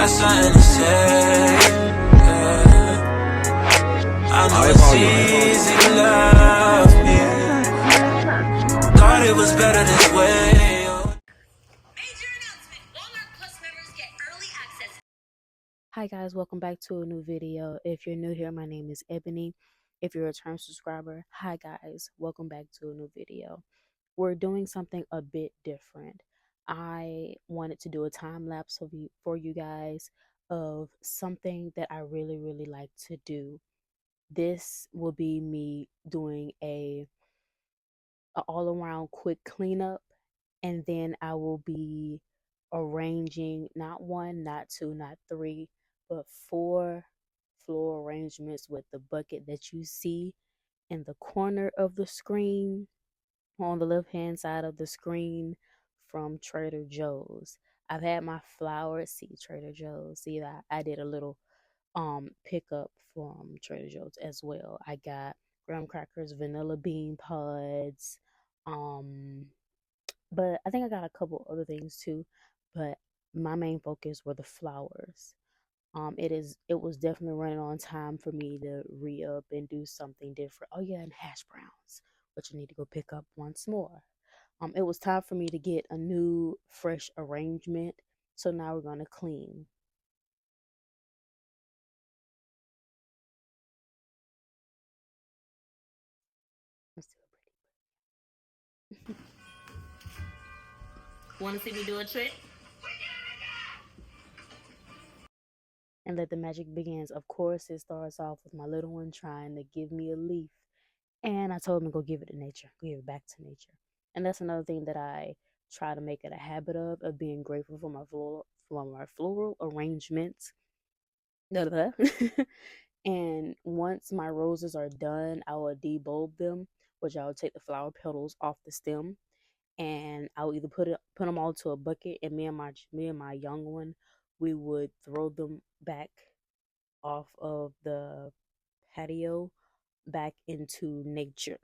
got something to say. I know it's easy to love me. Thought it was better this way. Major announcement. Walmart Plus members get early access. Hi guys, welcome back to a new video. If you're new here, my name is Ebony. If you're a return subscriber, hi guys, welcome back to a new video. We're doing something a bit different. I wanted to do a time lapse for you guys of something that I really like to do. This will be me doing a all around quick cleanup, and then I will be arranging not one, not two, not three, but 4 floor arrangements with the bucket that you see in the corner of the screen on the left hand side of the screen from Trader Joe's. I've had my flowers, see Trader Joe's. See that I did a little pickup from Trader Joe's as well. I got graham crackers, vanilla bean pods, but I think I got a couple other things too. But my main focus were the flowers. It was definitely running on time for me to re-up and do something different. Oh yeah, and hash browns, which I need to go pick up once more. It was time for me to get a new fresh arrangement. So now we're gonna clean. Let's do a pretty. Want to see me do a trick? And let the magic begins. Of course, it starts off with my little one trying to give me a leaf. And I told him to go give it to nature, go give it back to nature. And that's another thing that I try to make it a habit of being grateful for my floral arrangements. And once my roses are done, I will debulb them, which I will take the flower petals off the stem, and I will either put them all to a bucket, and me and my young one, we would throw them back off of the patio back into nature.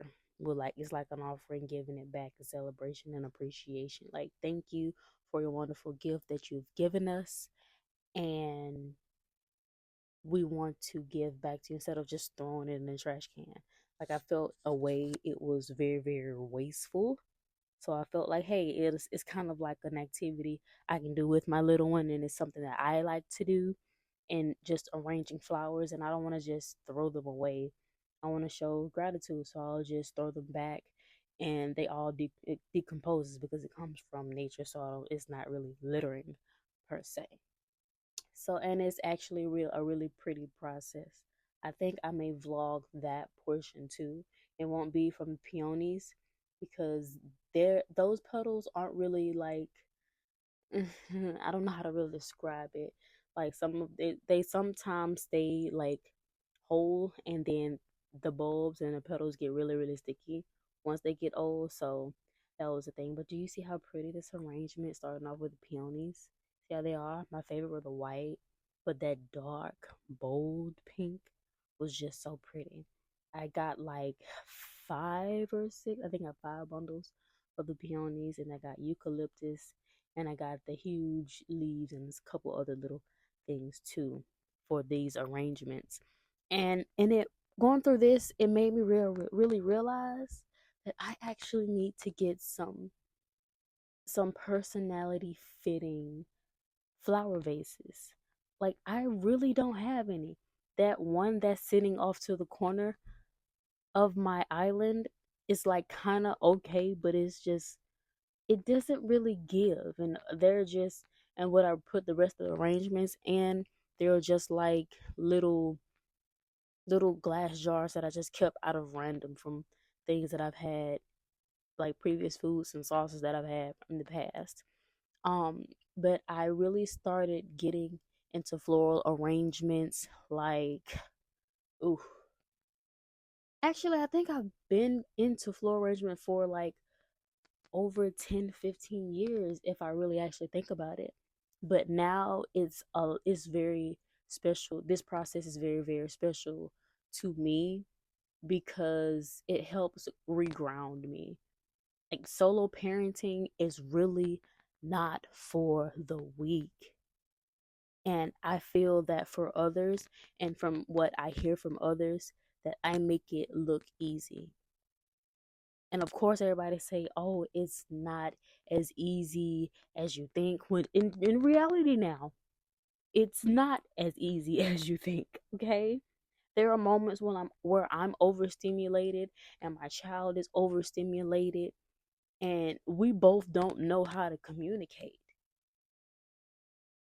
It's like an offering, giving it back, a celebration and appreciation. Like, thank you for your wonderful gift that you've given us, and we want to give back to you instead of just throwing it in the trash can. Like, I felt a way it was very wasteful. So I felt like, hey, it's kind of like an activity I can do with my little one, and it's something that I like to do, and just arranging flowers, and I don't want to just throw them away. I want to show gratitude, so I'll just throw them back, and they all it decomposes because it comes from nature, so it's not really littering per se. So, and it's actually a really pretty process. I think I may vlog that portion too. It won't be from peonies because those petals aren't really like I don't know how to really describe it. Like they sometimes stay like whole, and then the bulbs and the petals get really sticky once they get old. So that was the thing. But do you see how pretty this arrangement, starting off with the peonies? See how they are? My favorite were the white, but that dark, bold pink was just so pretty. I got like 5 or 6, I think I got 5 bundles of the peonies, and I got eucalyptus, and I got the huge leaves and a couple other little things too for these arrangements. And in it going through this, it made me really realize that I actually need to get some personality fitting flower vases. Like, I really don't have any. That one that's sitting off to the corner of my island is like kind of okay, but it doesn't really give. And and what I put the rest of the arrangements in, they're just like little glass jars that I just kept out of random from things that I've had, like previous foods and sauces that I've had in the past. Um, but I really started getting into floral arrangements like, ooh. Actually, I think I've been into floral arrangement for like over 10-15 years if I really actually think about it. But now it's very special. This process is very special to me because it helps reground me. Like, solo parenting is really not for the weak. And I feel that for others, and from what I hear from others, that I make it look easy. And of course, everybody say, "Oh, it's not as easy as you think." When in reality, now it's not as easy as you think. Okay, there are moments when I'm overstimulated, and my child is overstimulated, and we both don't know how to communicate.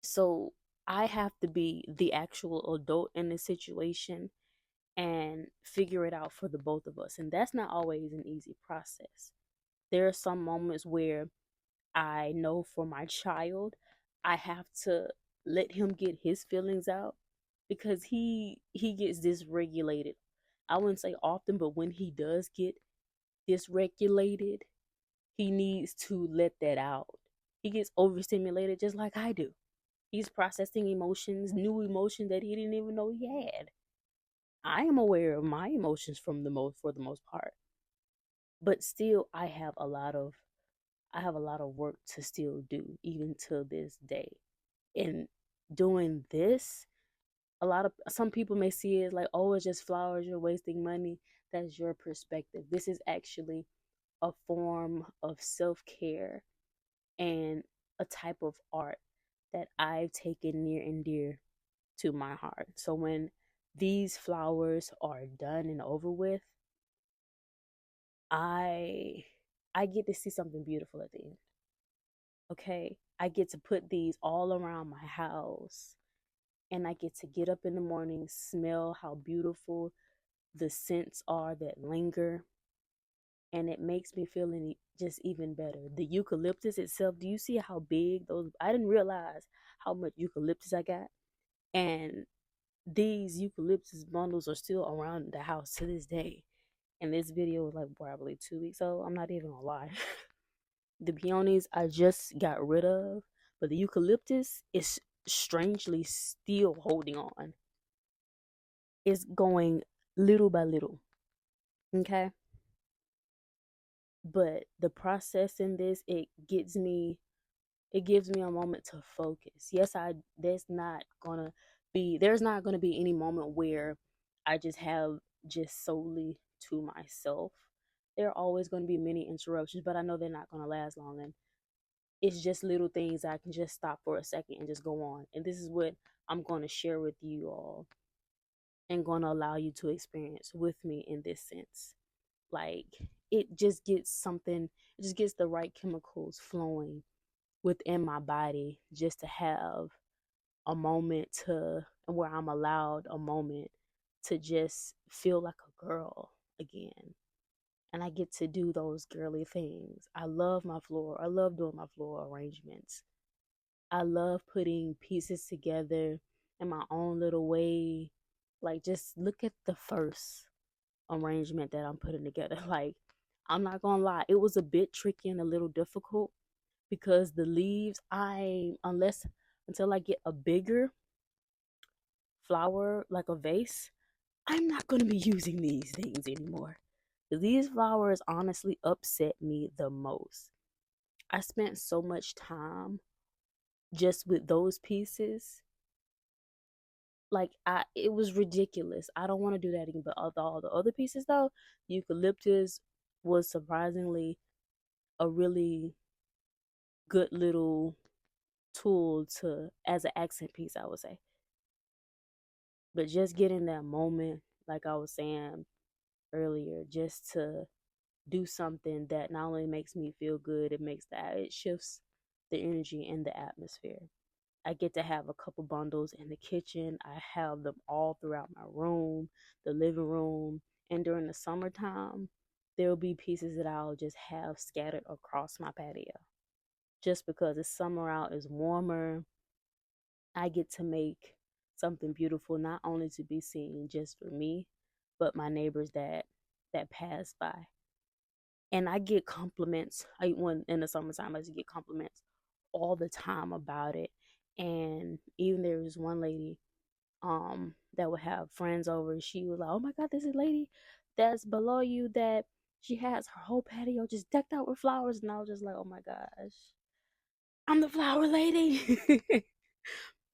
So I have to be the actual adult in the situation and figure it out for the both of us. And that's not always an easy process. There are some moments where I know for my child, I have to let him get his feelings out because he gets dysregulated. I wouldn't say often, but when he does get dysregulated, he needs to let that out. He gets overstimulated just like I do. He's processing emotions, new emotions that he didn't even know he had. I am aware of my emotions for the most part. But still I have a lot of work to still do even to this day. And doing this, some people may see it like, oh, it's just flowers, you're wasting money. That's your perspective. This is actually a form of self-care and a type of art that I've taken near and dear to my heart. So when these flowers are done and over with, I I get to see something beautiful at the end. Okay? I get to put these all around my house, and I get to get up in the morning, smell how beautiful the scents are that linger, and it makes me feel just even better. The eucalyptus itself, do you see how big those I didn't realize how much eucalyptus I got? And these eucalyptus bundles are still around the house to this day. And this video was like probably 2 weeks old. I'm not even gonna lie. The peonies I just got rid of, but the eucalyptus is strangely still holding on. It's going little by little. Okay. But the process in this, it gives me a moment to focus. Yes, I there's not gonna be any moment where I just have just solely to myself. There are always gonna be many interruptions, but I know they're not gonna last long, and it's just little things I can just stop for a second and just go on. And this is what I'm gonna share with you all and gonna allow you to experience with me in this sense. Like it just gets the right chemicals flowing within my body just to have a moment to where I'm allowed a moment to just feel like a girl again. And I get to do those girly things. I love my floor. I love doing my floor arrangements. I love putting pieces together in my own little way. Like, just look at the first arrangement that I'm putting together. Like, I'm not gonna lie, it was a bit tricky and a little difficult because the leaves, until I get a bigger flower, like a vase, I'm not gonna be using these things anymore. These flowers honestly upset me the most. I spent so much time just with those pieces. Like, it was ridiculous. I don't want to do that again. But all the other pieces though, eucalyptus was surprisingly a really good little tool to as an accent piece, I would say. But just getting that moment, like I was saying earlier, just to do something that not only makes me feel good, it shifts the energy and the atmosphere. I get to have a couple bundles in the kitchen. I have them all throughout my room, the living room, and during the summertime, there will be pieces that I'll just have scattered across my patio. Just because it's summer out, it's warmer, I get to make something beautiful not only to be seen just for me, but my neighbors that pass by. And I get compliments. When in the summertime, I just get compliments all the time about it. And even there was one lady that would have friends over. She was like, "Oh my God, this is a lady that's below you that she has her whole patio just decked out with flowers." And I was just like, "Oh my gosh, I'm the flower lady."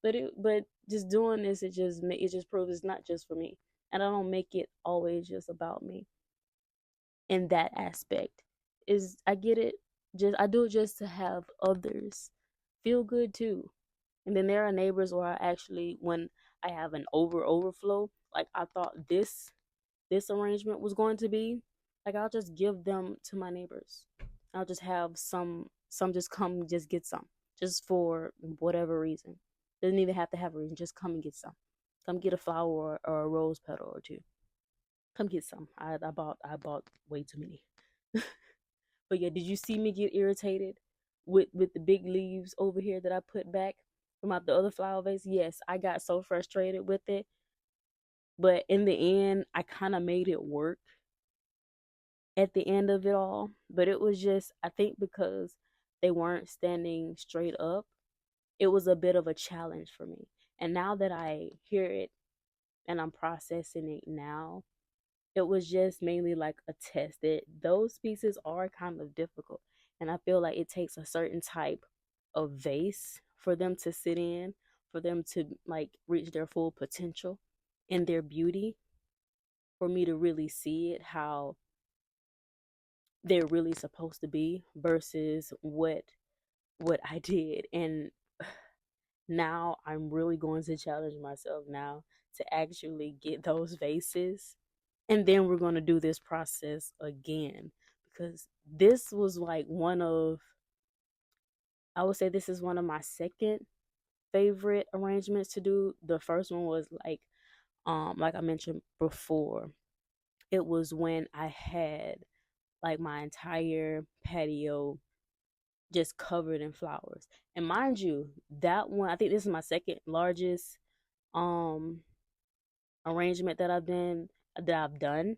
But just doing this, it just proves it's not just for me, and I don't make it always just about me. In that aspect, is I get it. Just I do it just to have others feel good too. And then there are neighbors where I actually, when I have an overflow, like I thought this arrangement was going to be, like I'll just give them to my neighbors. I'll just have some just come just get some, just for whatever reason. Doesn't even have to have a reason. Just come and get some. Come get a flower or a rose petal or two. Come get some. I bought way too many. But yeah, did you see me get irritated with the big leaves over here that I put back from out the other flower vase? Yes, I got so frustrated with it, but in the end, I kind of made it work at the end of it all. But it was just, I think because they weren't standing straight up, it was a bit of a challenge for me. And now that I hear it and I'm processing it now, it was just mainly like a test. That those pieces are kind of difficult, and I feel like it takes a certain type of vase for them to sit in, for them to like reach their full potential and their beauty, for me to really see it how they're really supposed to be versus what I did. And now I'm really going to challenge myself now to actually get those vases, and then we're going to do this process again, because this was like one of, I would say this is one of my second favorite arrangements to do. The first one was like I mentioned before, it was when I had like my entire patio just covered in flowers. And mind you, that one, I think this is my second largest um arrangement that I've done.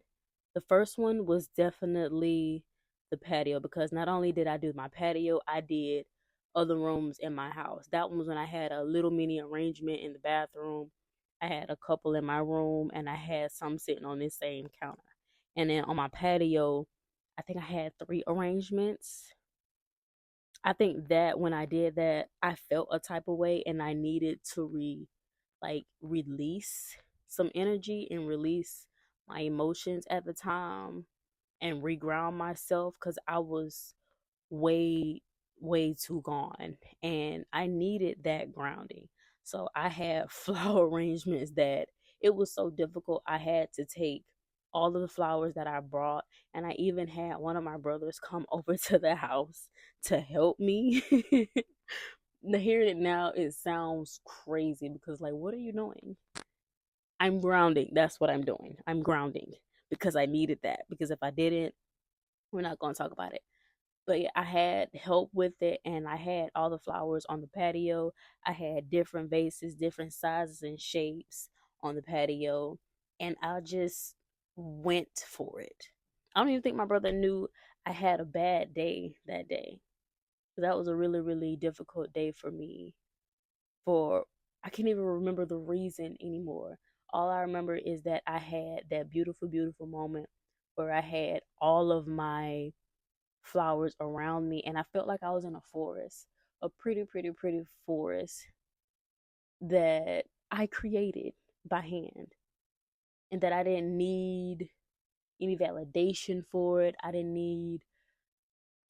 The first one was definitely the patio, because not only did I do my patio, I did other rooms in my house. That one was when I had a little mini arrangement in the bathroom. I had a couple in my room, and I had some sitting on this same counter. And then on my patio, I think I had three arrangements. I think that when I did that, I felt a type of way, and I needed to release some energy and release my emotions at the time and reground myself, because I was way way too gone, and I needed that grounding. So I had flower arrangements that it was so difficult. I had to take all of the flowers that I brought, and I even had one of my brothers come over to the house to help me. Hearing it now, it sounds crazy, because like, what are you doing? I'm grounding. That's what I'm doing. I'm grounding because I needed that. Because if I didn't, we're not going to talk about it. But yeah, I had help with it, and I had all the flowers on the patio. I had different vases, different sizes and shapes on the patio, and I just went for it. I don't even think my brother knew I had a bad day that day. That was a really, really difficult day for me. For I can't even remember the reason anymore. All I remember is that I had that beautiful, beautiful moment where I had all of my flowers around me, and I felt like I was in a forest, a pretty, pretty, pretty forest that I created by hand, and that I didn't need any validation for it. I didn't need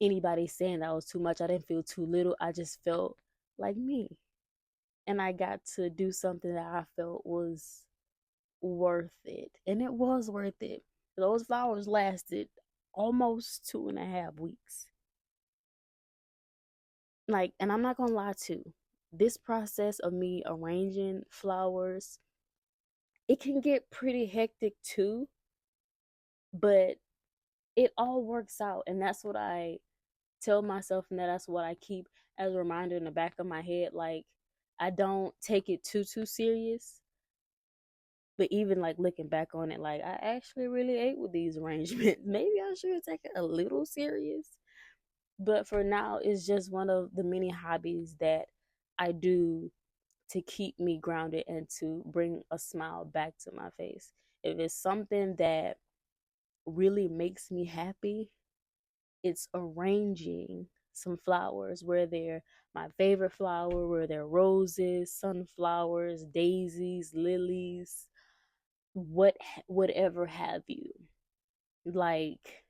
anybody saying that I was too much. I didn't feel too little. I just felt like me. And I got to do something that I felt was worth it. And it was worth it. Those flowers lasted almost 2.5 weeks. Like, and I'm not gonna lie to, this process of me arranging flowers, it can get pretty hectic too, but it all works out. And that's what I tell myself, and that's what I keep as a reminder in the back of my head. Like, I don't take it too serious. But even like looking back on it, like, I actually really ate with these arrangements. Maybe I should take it a little serious. But for now, it's just one of the many hobbies that I do to keep me grounded and to bring a smile back to my face. If it's something that really makes me happy, it's arranging some flowers. Were there my favorite flower? Were there roses, sunflowers, daisies, lilies, what whatever have you? Like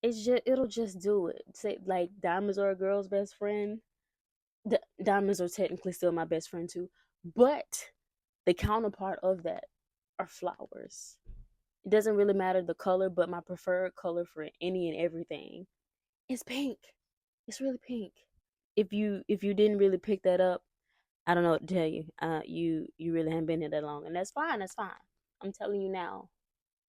it'll just do it. Say like diamonds are a girl's best friend. Diamonds are technically still my best friend too, but the counterpart of that are flowers. It doesn't really matter the color, but my preferred color for any and everything is pink. It's really pink. If you didn't really pick that up, I don't know what to tell you. You really haven't been here that long, and that's fine. That's fine. I'm telling you now.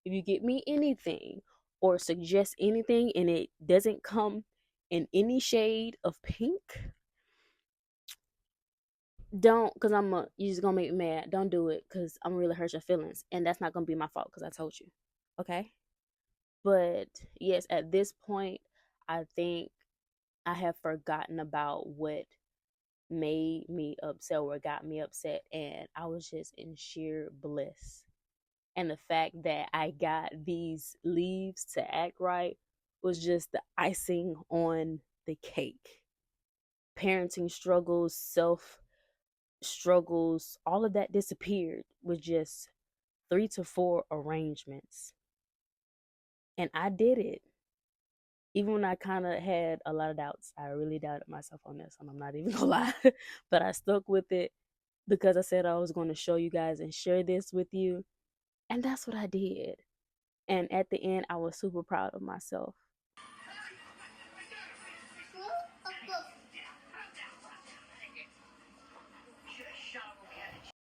If you get me anything or suggest anything, and it doesn't come in any shade of pink, don't, because you're just gonna make me mad. Don't do it, because I'm gonna really hurt your feelings, and that's not gonna be my fault because I told you. Okay. But yes, at this point, I think I have forgotten about what made me upset or got me upset, and I was just in sheer bliss. And the fact that I got these leaves to act right was just the icing on the cake. Parenting struggles, self struggles, all of that disappeared with just 3 to 4 arrangements. And I did it. Even when I kind of had a lot of doubts, I really doubted myself on this one. I'm not even gonna lie. But I stuck with it because I said I was going to show you guys and share this with you. And that's what I did. And at the end, I was super proud of myself.